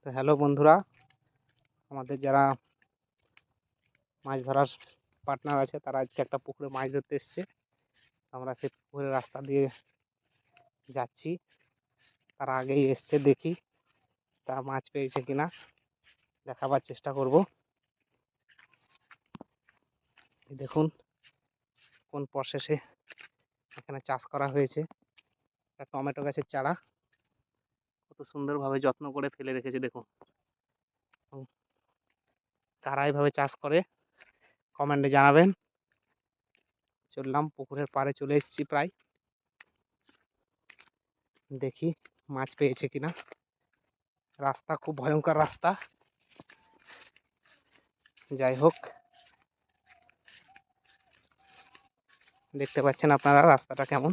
তো হ্যালো বন্ধুরা, আমাদের যারা মাছ ধরার পার্টনার আছে তারা আজকে একটা পুকুরে মাছ ধরতে এসছে। আমরা সেই পুকুরের রাস্তা দিয়ে যাচ্ছি, তারা আগেই এসছে, দেখি তারা মাছ পেয়েছে কিনা দেখাবার চেষ্টা করব। দেখুন কোন প্রসেসে এখানে চাষ করা হয়েছে। একটা টমেটো গাছের চারা কত সুন্দরভাবে যত্ন করে ফেলে রেখেছে। দেখুন কারা এইভাবে চাষ করে কমেন্টে জানাবেন। চললাম, পুকুরের পাড়ে চলে এসেছি প্রায়, দেখি মাছ পেয়েছে কিনা। রাস্তা খুব ভয়ঙ্কর রাস্তা, যাই হোক দেখতে পাচ্ছেন আপনারা রাস্তাটা কেমন।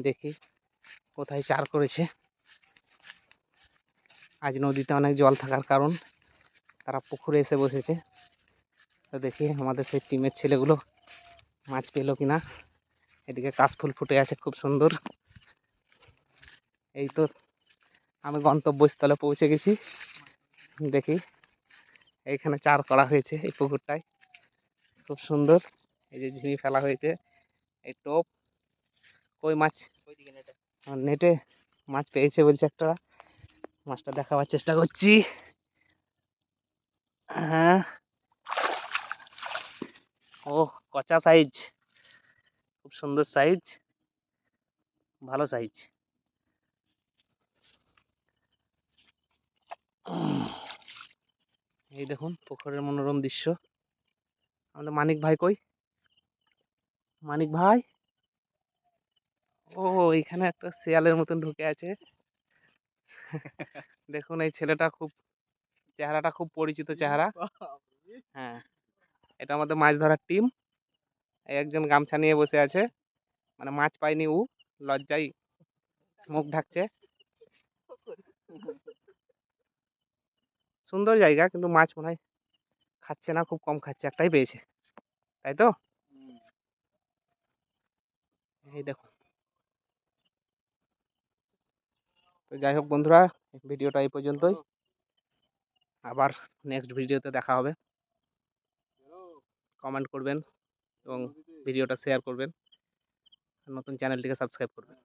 দেখি কোথায় চার করেছে। আজ নদীতে অনেক জল থাকার কারণ তারা পুকুরে এসে বসেছে। তো দেখি আমাদের সেই টিমের ছেলেগুলো মাছ পেলো কিনা। এদিকে কাশফুল ফুটে আছে খুব সুন্দর। এই তো আমি গন্তব্যস্থলে পৌঁছে গেছি। দেখি এইখানে চার করা হয়েছে, এই পুকুরটায় খুব সুন্দর। এই যে ঝিমি ফেলা হয়েছে, এই টোপ, কই মাছ নেটে মাছ পেয়েছে বলছে একটা। মাছটা দেখাবার চেষ্টা করছি। হ্যাঁ, ও কচা সাইজ, খুব সুন্দর সাইজ, ভালো সাইজ। এই দেখুন পুকুরের মনোরম দৃশ্য। আমাদের মানিক ভাই কই? মানিক ভাই, ও এখানে একটা শেয়ালের মতন ঢুকে আছে। দেখুন এই ছেলেটা খুব, চেহারাটা খুব পরিচিত চেহারা। হ্যাঁ, এটা আমাদের মাছ ধরার টিম। একজন গামছা নিয়ে বসে আছে, মানে মাছ পায়নি ও, লজ্জায় মুখ ঢাকছে। সুন্দর জায়গা, কিন্তু মাছ মনে হয় খাচ্ছে না, খুব কম খাচ্ছে, একটাই পেয়েছে, তাই তো? এই দেখুন। তো যাই হোক বন্ধুরা, ভিডিওটা এই পর্যন্তই। আবার নেক্সট ভিডিওতে দেখা হবে। কমেন্ট করবেন এবং ভিডিওটা শেয়ার করবেন, নতুন চ্যানেলটিকে সাবস্ক্রাইব করবেন।